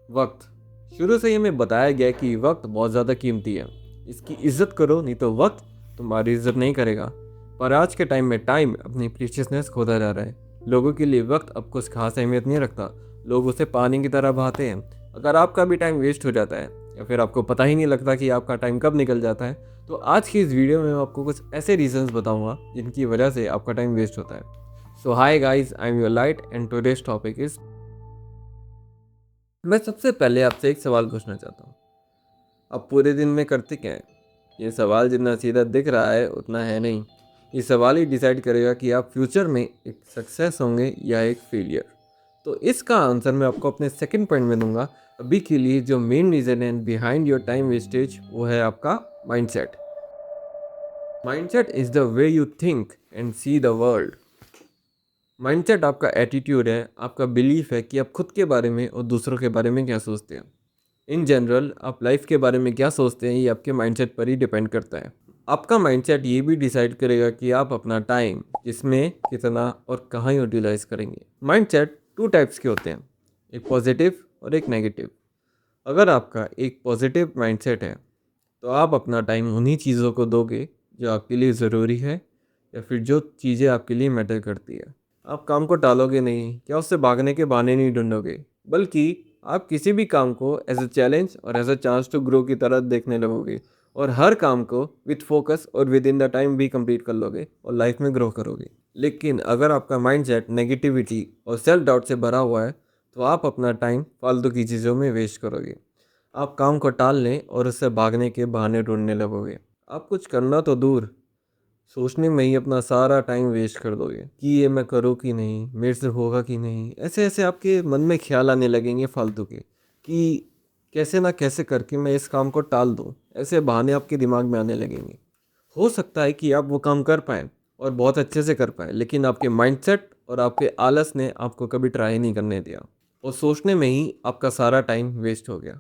वक्त। शुरू से ही हमें बताया गया कि वक्त बहुत ज़्यादा कीमती है। इसकी इज्जत करो, नहीं तो वक्त तुम्हारी इज्जत नहीं करेगा। पर आज के टाइम में टाइम अपनी प्रीशियसनेस खोता जा रहा है। लोगों के लिए वक्त अब कुछ खास अहमियत नहीं रखता। लोग उसे पानी की तरह बहाते हैं। अगर आपका भी टाइम वेस्ट हो जाता है या फिर आपको पता ही नहीं लगता कि आपका टाइम कब निकल जाता है, तो आज की इस वीडियो में मैं आपको कुछ ऐसे रीजंस बताऊंगा जिनकी वजह से आपका टाइम वेस्ट होता है। So hi guys, I am your light and today's topic is. मैं सबसे पहले आपसे एक सवाल पूछना चाहता हूँ। आप पूरे दिन में करते क्या हैं? ये सवाल जितना सीधा दिख रहा है उतना है नहीं। ये सवाल ही डिसाइड करेगा कि आप फ्यूचर में एक सक्सेस होंगे या एक फेलियर। तो इसका आंसर मैं आपको अपने सेकंड पॉइंट में दूंगा। अभी के लिए जो मेन रीज़न है बिहाइंड योर टाइम वेस्टेज, वो है आपका mindset. Mindset is the way you think and see the world. Mindset आपका एटीट्यूड है, आपका बिलीफ है कि आप खुद के बारे में और दूसरों के बारे में क्या सोचते हैं। इन जनरल आप लाइफ के बारे में क्या सोचते हैं, ये आपके माइंडसेट पर ही डिपेंड करता है। आपका माइंडसेट ये भी डिसाइड करेगा कि आप अपना टाइम किसमें, कितना और कहाँ यूटिलाइज करेंगे। माइंडसेट टू टाइप्स के होते हैं, एक पॉजिटिव और एक नेगेटिव। अगर आपका एक पॉजिटिव माइंडसेट है तो आप अपना टाइम उन्हीं चीज़ों को दोगे जो आपके लिए ज़रूरी है या फिर जो चीज़ें आपके लिए मैटर करती है। आप काम को टालोगे नहीं, क्या उससे भागने के बहाने नहीं ढूंढोगे, बल्कि आप किसी भी काम को एज अ चैलेंज और as a chance to grow की तरह देखने लगोगे और हर काम को विथ फोकस और विद इन द टाइम भी कंप्लीट कर लोगे और लाइफ में ग्रो करोगे। लेकिन अगर आपका माइंडसेट नेगेटिविटी और सेल्फ डाउट से भरा हुआ है तो आप अपना टाइम फालतू की चीज़ों में वेस्ट करोगे। आप काम को टाल लें और उससे भागने के बहाने ढूंढने लगोगे। आप कुछ करना तो दूर, सोचने में ही अपना सारा टाइम वेस्ट कर दोगे कि ये मैं करूँ कि नहीं, मेरे से होगा कि नहीं। ऐसे ऐसे आपके मन में ख्याल आने लगेंगे फालतू के कि कैसे ना कैसे करके मैं इस काम को टाल दूँ। ऐसे बहाने आपके दिमाग में आने लगेंगे। हो सकता है कि आप वो काम कर पाएँ और बहुत अच्छे से कर पाएँ, लेकिन आपके माइंडसेट और आपके आलस ने आपको कभी ट्राई नहीं करने दिया और सोचने में ही आपका सारा टाइम वेस्ट हो गया।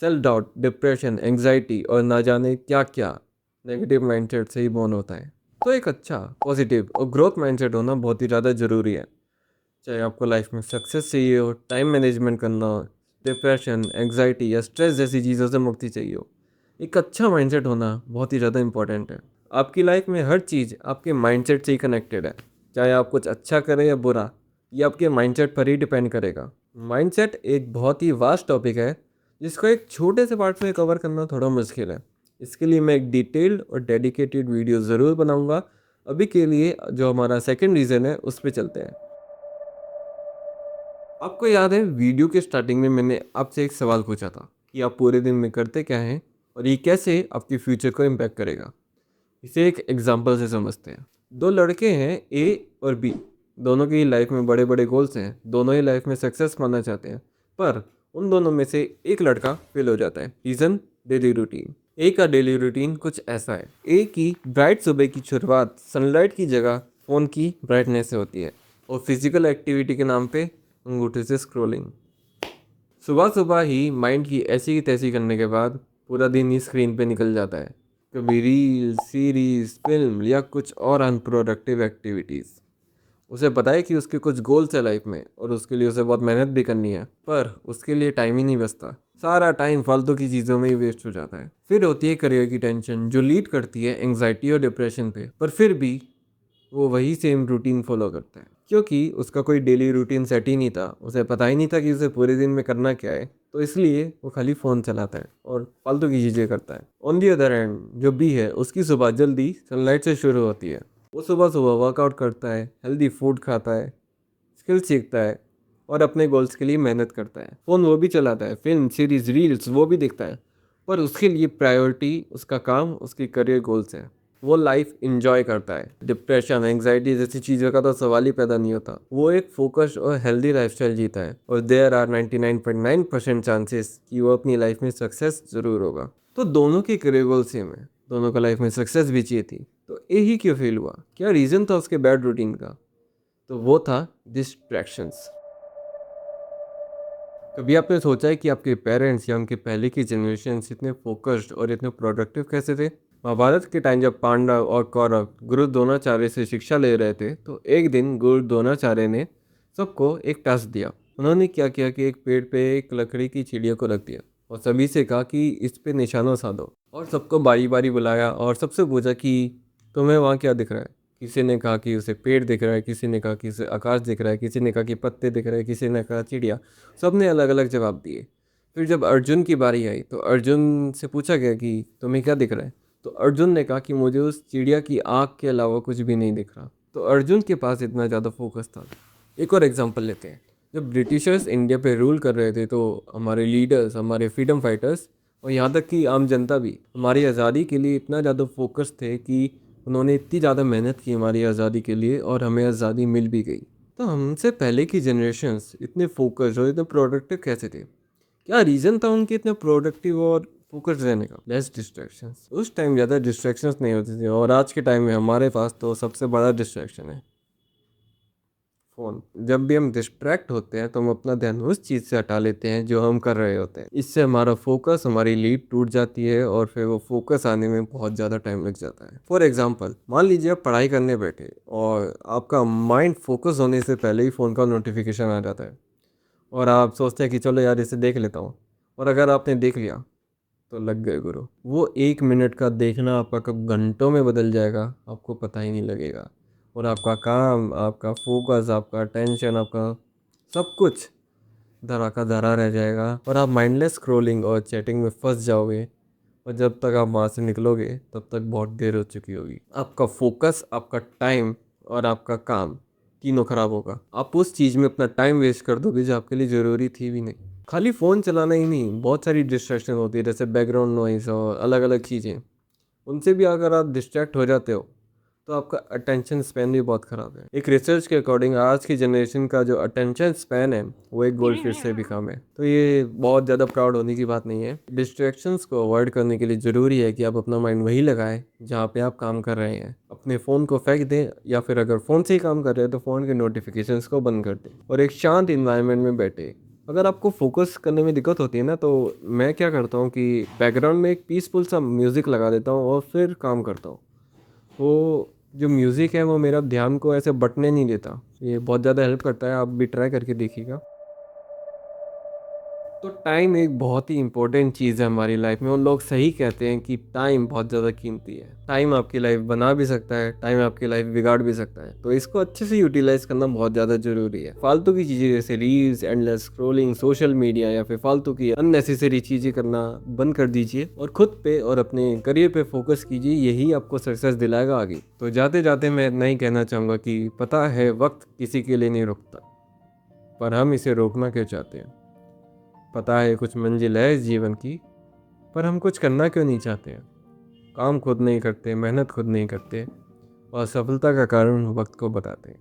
सेल्फ डाउट, डिप्रेशन, एंग्जाइटी और ना जाने क्या क्या नेगेटिव माइंडसेट से ही बोर्न होता है। तो एक अच्छा पॉजिटिव और ग्रोथ माइंडसेट होना बहुत ही ज़्यादा ज़रूरी है। चाहे आपको लाइफ में सक्सेस चाहिए हो, टाइम मैनेजमेंट करना हो, डिप्रेशन, एंग्जाइटी या स्ट्रेस जैसी चीज़ों से मुक्ति चाहिए हो, एक अच्छा माइंडसेट होना बहुत ही ज़्यादा इंपॉर्टेंट है। आपकी लाइफ में हर चीज़ आपके माइंडसेट से ही कनेक्टेड है। चाहे आप कुछ अच्छा करें या बुरा, ये आपके माइंडसेट पर ही डिपेंड करेगा। माइंडसेट एक बहुत ही वास्ट टॉपिक है जिसको एक छोटे से पार्ट में कवर करना थोड़ा मुश्किल है। इसके लिए मैं एक डिटेल्ड और डेडिकेटेड वीडियो ज़रूर बनाऊंगा। अभी के लिए जो हमारा सेकंड रीज़न है उस पर चलते हैं। आपको याद है वीडियो के स्टार्टिंग में मैंने आपसे एक सवाल पूछा था कि आप पूरे दिन में करते क्या हैं और ये कैसे आपके फ्यूचर को इम्पैक्ट करेगा। इसे एक एग्जांपल से समझते हैं। दो लड़के हैं, ए और बी। दोनों की लाइफ में बड़े बड़े गोल्स हैं, दोनों ही लाइफ में सक्सेस पाना चाहते हैं। पर उन दोनों में से एक लड़का फेल हो जाता है। Reason, daily routine. ए का डेली रूटीन कुछ ऐसा है। ए की ब्राइट सुबह की शुरुआत सनलाइट की जगह फ़ोन की ब्राइटनेस से होती है और फिजिकल एक्टिविटी के नाम पे अंगूठे से स्क्रोलिंग। सुबह सुबह ही माइंड की ऐसी की तैसी करने के बाद पूरा दिन ही स्क्रीन पे निकल जाता है। कभी रील, सीरीज, फिल्म या कुछ और अनप्रोडक्टिव एक्टिविटीज़। उसे पता है कि उसके कुछ गोल्स है लाइफ में और उसके लिए उसे बहुत मेहनत भी करनी है, पर उसके लिए टाइम ही नहीं बचता। सारा टाइम फालतू की चीज़ों में ही वेस्ट हो जाता है। फिर होती है करियर की टेंशन जो लीड करती है एंग्जाइटी और डिप्रेशन पे। पर फिर भी वो वही सेम रूटीन फॉलो करता है क्योंकि उसका कोई डेली रूटीन सेट ही नहीं था। उसे पता ही नहीं था कि उसे पूरे दिन में करना क्या है, तो इसलिए वो खाली फ़ोन चलाता है और फालतू की चीज़ें करता है। ऑन दी अदर हैंड जो बी है, उसकी सुबह जल्दी सनलाइट से शुरू होती है। वो सुबह सुबह वर्कआउट करता है, हेल्दी फूड खाता है, स्किल सीखता है और अपने गोल्स के लिए मेहनत करता है। फ़ोन वो भी चलाता है, फिल्म, सीरीज, रील्स वो भी देखता है, पर उसके लिए प्रायोरिटी उसका काम, उसकी करियर गोल्स हैं। वो लाइफ इंजॉय करता है। डिप्रेशन, एंग्जाइटी जैसी चीज़ों का तो सवाल ही पैदा नहीं होता। वो एक फोकस्ड और हेल्दी लाइफस्टाइल जीता है और देयर आर 99.9% चांसेस कि वो अपनी लाइफ में सक्सेस ज़रूर होगा। तो दोनों के करियर गोल सेम है, दोनों को लाइफ में सक्सेस भी चाहिए थी, तो ए ही क्यों फेल हुआ? क्या रीज़न था उसके बैड रूटीन का? तो वो था डिस्ट्रैक्शंस। कभी आपने सोचा है कि आपके पेरेंट्स या उनके पहले की जनरेशन इतने फोकस्ड और इतने प्रोडक्टिव कैसे थे? महाभारत के टाइम जब पांडव और कौरव गुरु द्रोणाचार्य से शिक्षा ले रहे थे, तो एक दिन गुरु द्रोणाचार्य ने सबको एक टास्क दिया। उन्होंने क्या किया कि एक पेड़ पे एक लकड़ी की चिड़िया को रख दिया और सभी से कहा कि इस पे निशाना साधो, और सबको बारी बारी बुलाया और सबसे पूछा कि तुम्हें वहाँ क्या दिख रहा है। किसी ने कहा कि उसे पेड़ दिख रहा है, किसी ने कहा कि उसे आकाश दिख रहा है, किसी ने कहा कि पत्ते दिख रहे हैं, किसी ने कहा चिड़िया। सबने अलग अलग जवाब दिए। फिर जब अर्जुन की बारी आई तो अर्जुन से पूछा गया कि तुम्हें क्या दिख रहा है। तो अर्जुन ने कहा कि मुझे उस चिड़िया की आँख के अलावा कुछ भी नहीं दिख रहा। तो अर्जुन के पास इतना ज़्यादा फोकस था। एक और एग्जांपल लेते हैं। जब ब्रिटिशर्स इंडिया पे रूल कर रहे थे तो हमारे लीडर्स, हमारे फ्रीडम फाइटर्स और यहाँ तक कि आम जनता भी हमारी आज़ादी के लिए इतना ज़्यादा फोकस थे कि उन्होंने इतनी ज़्यादा मेहनत की हमारी आज़ादी के लिए और हमें आज़ादी मिल भी गई। तो हमसे पहले की जनरेशन्स इतने फोकस्ड और इतने प्रोडक्टिव कैसे थे? क्या रीज़न था उनके इतने प्रोडक्टिव और फोकस्ड रहने का? Less distractions. उस टाइम ज़्यादा डिस्ट्रैक्शंस नहीं होते थे और आज के टाइम में हमारे पास तो सबसे बड़ा डिस्ट्रैक्शन है फ़ोन। जब भी हम डिस्ट्रैक्ट होते हैं तो हम अपना ध्यान उस चीज़ से हटा लेते हैं जो हम कर रहे होते हैं। इससे हमारा फोकस, हमारी लीड टूट जाती है और फिर वो फोकस आने में बहुत ज़्यादा टाइम लग जाता है। फॉर एग्जांपल, मान लीजिए आप पढ़ाई करने बैठे और आपका माइंड फोकस होने से पहले ही फ़ोन का नोटिफिकेशन आ जाता है और आप सोचते हैं कि चलो यार इसे देख लेता हूँ, और अगर आपने देख लिया तो लग गए गुरु। वो 1 मिनट का देखना आपका कब घंटों में बदल जाएगा आपको पता ही नहीं लगेगा, और आपका काम, आपका फोकस, आपका टेंशन, आपका सब कुछ धरा का धरा रह जाएगा और आप माइंडलेस स्क्रॉलिंग और चैटिंग में फंस जाओगे। और जब तक आप वहाँ से निकलोगे तब तक बहुत देर हो चुकी होगी। आपका फोकस, आपका टाइम और आपका काम तीनों खराब होगा। आप उस चीज़ में अपना टाइम वेस्ट कर दोगे जो आपके लिए ज़रूरी थी भी नहीं। खाली फ़ोन चलाना ही नहीं, बहुत सारी डिस्ट्रैक्शन होती है जैसे बैकग्राउंड नॉइज़ और अलग अलग चीज़ें। उनसे भी अगर आप डिस्ट्रैक्ट हो जाते हो तो आपका अटेंशन स्पैन भी बहुत ख़राब है। एक रिसर्च के अकॉर्डिंग आज की जनरेशन का जो अटेंशन स्पैन है वो एक गोल्ड फिश से भी कम है। तो ये बहुत ज़्यादा प्राउड होने की बात नहीं है। डिस्ट्रैक्शंस को अवॉइड करने के लिए ज़रूरी है कि आप अपना माइंड वही लगाएं जहाँ पे आप काम कर रहे हैं। अपने फ़ोन को फेंक दें, या फिर अगर फ़ोन से ही काम कर रहे हैं तो फ़ोन के नोटिफिकेशंस को बंद कर दें और एक शांत इन्वायरमेंट में बैठे। अगर आपको फोकस करने में दिक्कत होती है ना, तो मैं क्या करता हूँ कि बैकग्राउंड में एक पीसफुल सा म्यूज़िक लगा देता हूँ और फिर काम करता हूँ। वो जो म्यूज़िक है वो मेरा ध्यान को ऐसे बँटने नहीं देता। ये बहुत ज़्यादा हेल्प करता है, आप भी ट्राई करके देखिएगा। तो टाइम एक बहुत ही इम्पोर्टेंट चीज़ है हमारी लाइफ में, और लोग सही कहते हैं कि टाइम बहुत ज़्यादा कीमती है। टाइम आपकी लाइफ बना भी सकता है, टाइम आपकी लाइफ बिगाड़ भी सकता है, तो इसको अच्छे से यूटिलाइज करना बहुत ज़्यादा ज़रूरी है। फालतू की चीज़ें जैसे reels, endless scrolling, social media या फिर फालतू की अननेसेसरी चीज़ें करना बंद कर दीजिए और खुद पे और अपने करियर पे फोकस कीजिए। यही आपको सक्सेस दिलाएगा आगे। तो जाते जाते मैं इतना ही कहना चाहूँगा कि पता है वक्त किसी के लिए नहीं रुकता, पर हम इसे रोकना क्यों चाहते हैं। पता है कुछ मंजिल है इस जीवन की, पर हम कुछ करना क्यों नहीं चाहते हैं। काम खुद नहीं करते, मेहनत खुद नहीं करते और सफलता का कारण वक्त को बताते हैं।